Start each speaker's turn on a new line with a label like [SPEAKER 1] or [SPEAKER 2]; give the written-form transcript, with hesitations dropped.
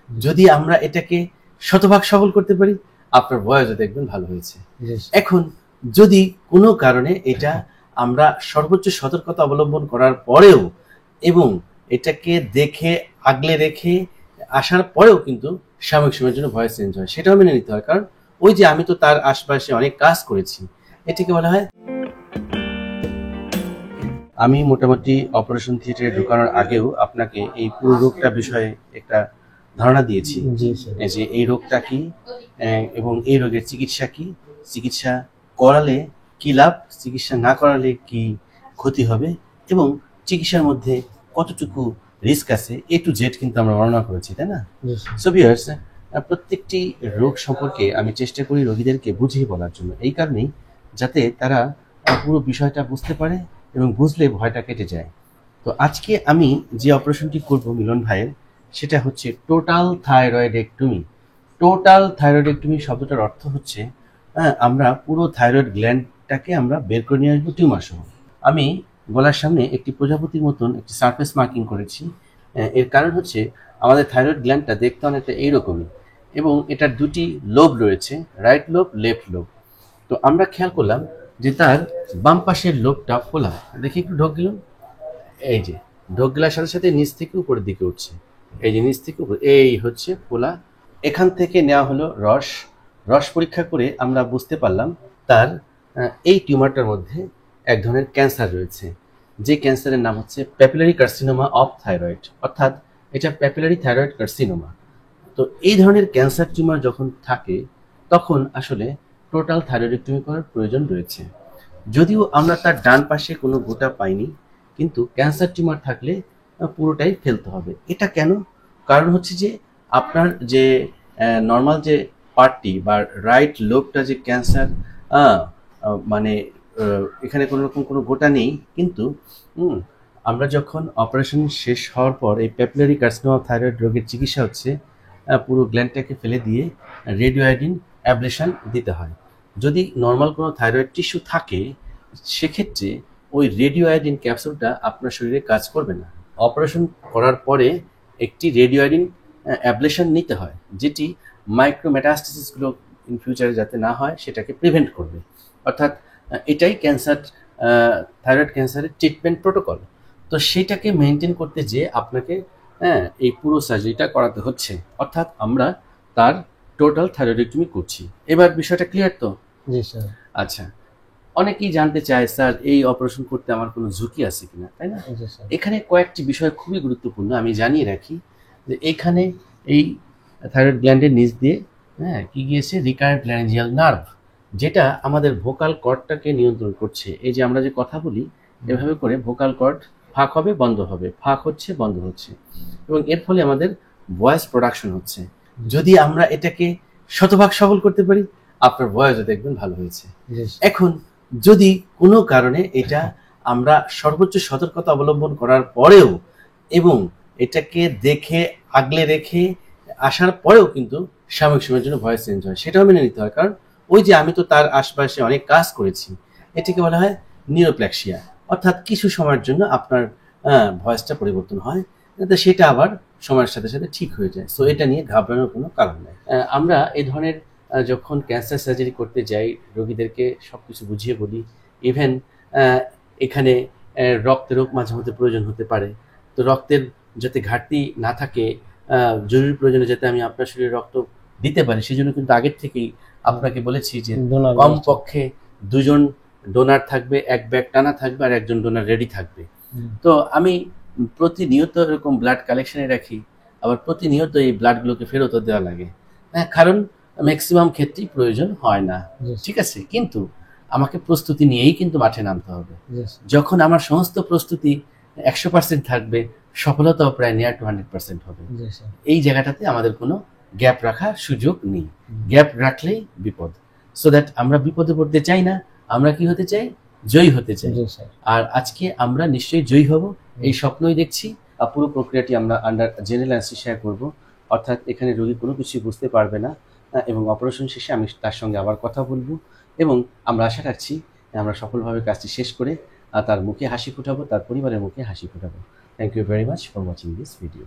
[SPEAKER 1] যদি আমরা এটাকে শতভাগ সফল করতে পারি, আপনার বয়সও দেখবেন ভালো হয়েছে। এখন যদি কোনো কারণে এটা আমরা সর্বোচ্চ সতর্কতা অবলম্বন করার পরেও এবং এটাকে দেখে আগলে রেখে আসার পরেও কিন্তু সাময়িক সময়ের জন্য ভয়েস চেঞ্জ হয়, সেটাও মেনে নিতে হয়। কারণ ওই যে আমি তো তার আশপাশে অনেক কাজ করেছি, এটাকে বলা হয়। আমি মোটামুটি অপারেশন থিয়েটারে ঢোকানোর আগেও আপনাকে এই পুরো রোগটা বিষয়ে একটা ধারণা দিয়েছি, যে এই রোগটা কি এবং এই রোগের চিকিৎসা কি, চিকিৎসা করালে কি লাভ, চিকিৎসা না করালে কি ক্ষতি হবে এবং চিকিৎসার মধ্যে কতটুকু রিস্ক আছে, এ টু জেড কিন্তু আমরা বর্ণনা করেছি, তাই না? সো ভিউয়ার্স, প্রত্যেকটি রোগ সম্পর্কে আমি চেষ্টা করি রোগীদেরকে বুঝিয়ে বলার জন্য, এই কারণেই যাতে তারা পুরো বিষয়টা বুঝতে পারে এবং বুঝলে ভয়টা কেটে যায়। তো আজকে আমি যে অপারেশনটি করব মিলন ভাইয়ের, সেটা হচ্ছে টোটাল থাইরয়েডেক্টমি। টোটাল থাইরয়েডেক্টমি শব্দটার অর্থ হচ্ছে আমরা পুরো থাইরয়েড গ্ল্যান্ডটাকে আমরা বের করে নিয়ে আসবো টিউমার সহ। আমি গলার সামনে একটি প্রজাপতির মতন একটি সারফেস মার্কিং করেছি। এর কারণ হচ্ছে আমাদের থাইরয়েড গ্ল্যান্ডটা দেখতে অনেকটা এইরকমই এবং এটার দুটি লোব রয়েছে, রাইট লোব, লেফট লোব। তো আমরা খেয়াল করলাম যে তার বাম পাশের লোবটা ফোলা। দেখি একটু ঢোক গেলাম, এই যে ঢোক গেলার সাথে সাথে নিচ থেকে উপরের দিকে উঠছে, এই যে নিচ থেকে উপরে, এই হচ্ছে ফোলা। এখান থেকে নেওয়া হলো রস, রস পরীক্ষা করে আমরা বুঝতে পারলাম তার এই টিউমারটার মধ্যে এক ধরনের ক্যান্সার রয়েছে, যে ক্যান্সারের নাম হচ্ছে প্যাপিলারি কার্সিনোমা অফ থাইরয়েড, অর্থাৎ এটা প্যাপিলারি থাইরয়েড কার্সিনোমা। তো এই ধরনের ক্যান্সার টিউমার যখন থাকে তখন আসলে টোটাল থাইরয়েডেক্টমি করার প্রয়োজন রয়েছে। যদিও আমরা তার ডান পাশে কোনো গোটা পাইনি, কিন্তু ক্যান্সার টিউমার থাকলে পুরোটাই ফেলতে হবে। এটা কেন? কারণ হচ্ছে যে আপনার যে নর্মাল যে পার্টটি বা রাইট লোবটা যে ক্যান্সার, মানে এখানে কোনো রকম কোনো গোটা নেই, কিন্তু আমরা যখন অপারেশন শেষ হওয়ার পর এই প্যাপিলারি কার্সিনোমা থাইরয়েড রোগের চিকিৎসা হচ্ছে পুরো গ্ল্যান্ডটাকে ফেলে দিয়ে রেডিও আয়োডিন অ্যাবলেশন দিতে হয়। যদি নর্মাল কোনো থাইরয়েড টিস্যু থাকে সেক্ষেত্রে ওই রেডিও আয়োডিন ক্যাপসুলটা আপনার শরীরে কাজ করবে না। অপারেশন করার পরে একটি রেডিও আয়োডিন অ্যাবলেশন নিতে হয়, যেটি মাইক্রোমেটাস্টাসিসগুলো ইন ফিউচারে যাতে না হয় সেটাকে প্রিভেন্ট করবে। অর্থাৎ এটাই ক্যান্সার, থাইরয়েড ক্যান্সারের ট্রিটমেন্ট প্রোটোকল। তো সেটাকে মেনটেন করতে যেয়ে আপনাকে এই পুরো সার্জারিটা করাতে হচ্ছে, অর্থাৎ আমরা তার টোটাল থাইরয়েডেক্টমি করছি। এবার বিষয়টা ক্লিয়ার তো?
[SPEAKER 2] জি স্যার।
[SPEAKER 1] আচ্ছা, অনেকেই জানতে চায় স্যার এই অপারেশন করতে আমার কোনো ঝুঁকি আছে কিনা, তাই না? এখানে কয়েকটি বিষয় খুবই গুরুত্বপূর্ণ আমি জানিয়ে রাখি, যে এখানে এই থাইরয়েড গ্ল্যান্ডের নিচ দিয়ে কি গিয়েছে, রিকারেন্ট ল্যারিঞ্জিয়াল নার্ভ, যেটা আমাদের ভোকাল কর্ডটাকে নিয়ন্ত্রণ করছে। এই যে আমরা যে কথা বলি এভাবে করে ভোকাল কর্ড ফাঁক হবে বন্ধ হবে, ফাঁক হচ্ছে বন্ধ হচ্ছে, এবং এর ফলে আমাদের ভয়েস প্রোডাকশন হচ্ছে। যদি আমরা এটাকে শতভাগ সফল করতে পারি, আপনার ভয়েসও দেখবেন ভালো হয়েছে। এখন যদি কোনো কারণে এটা আমরা সর্বোচ্চ সতর্কতা অবলম্বন করার পরেও এবং এটাকে দেখে আগলে রেখে আসার পরেও কিন্তু সাময়িক সময়ের জন্য ভয়েস চেঞ্জ হয়, সেটাও মেনে নিতে হয়। কারণ ওই যে আমি তো তার আশপাশে অনেক কাজ করেছি, এটাকে বলা হয় নিউরোপ্ল্যাক্সিয়া, অর্থাৎ কিছু সময়ের জন্য আপনার ভয়েসটা পরিবর্তন হয়, সেটা আবার সময়ের সাথে সাথে ঠিক হয়ে যায়। সো এটা নিয়ে ঘাবড়ানোর কোনো কারণ নেই। আমরা এই ধরনের যখন ক্যান্সার সার্জারি করতে যাই রোগীদেরকে সব কিছু বুঝিয়ে বলি। ইভেন এখানে রক্তেরও মাঝে মধ্যে প্রয়োজন হতে পারে, তো রক্তের যাতে ঘাটতি না থাকে, জরুরি প্রয়োজনে যাতে আমি আপনার শরীরে রক্ত দিতে পারি, সেজন্য কিন্তু আগের থেকেই আপনাকে বলেছি যে কমপক্ষে 2 জন ডোনার থাকবে, এক ব্যাগ টানা থাকবে আর একজন ডোনার রেডি থাকবে। তো আমি প্রতিনিয়ত এরকম ব্লাড কালেকশনে রাখি, আবার প্রতিনিয়ত এই ব্লাডগুলোকে ফেরতও দেওয়া লাগে, কারণ ম্যাক্সিমাম ক্ষেত্রেই প্রয়োজন হয় না, ঠিক আছে? কিন্তু আমাকে প্রস্তুতি নিয়েই কিন্তু মাঠে নামতে হবে। যখন আমার সমস্ত প্রস্তুতি 100% থাকবে, সফলতাও প্রায় নিয়ার টু 100% হবে। এই জায়গাটাতে আমাদের কোনো গ্যাপ রাখার সুযোগ নেই, গ্যাপ রাখলেই বিপদ। সো দ্যাট আমরা বিপদে পড়তে চাই না, আমরা কি হতে চাই, জয়ী হতে চাই। আর আজকে আমরা নিশ্চয়ই জয়ী হব এই স্বপ্নই দেখছি। পুরো প্রক্রিয়াটি আমরা আন্ডার জেনারেল অ্যানেস্থেসিয়া করব, অর্থাৎ এখানে রোগী কোনো কিছু বুঝতে পারবে না, এবং অপারেশন শেষে আমি তার সঙ্গে আবার কথা বলবো, এবং আমরা আশা রাখছি আমরা সফলভাবে কাজটি শেষ করে তার মুখে হাসি ফোটাবো, তার পরিবারের মুখে হাসি ফোটাবো। Thank you very much for watching this video.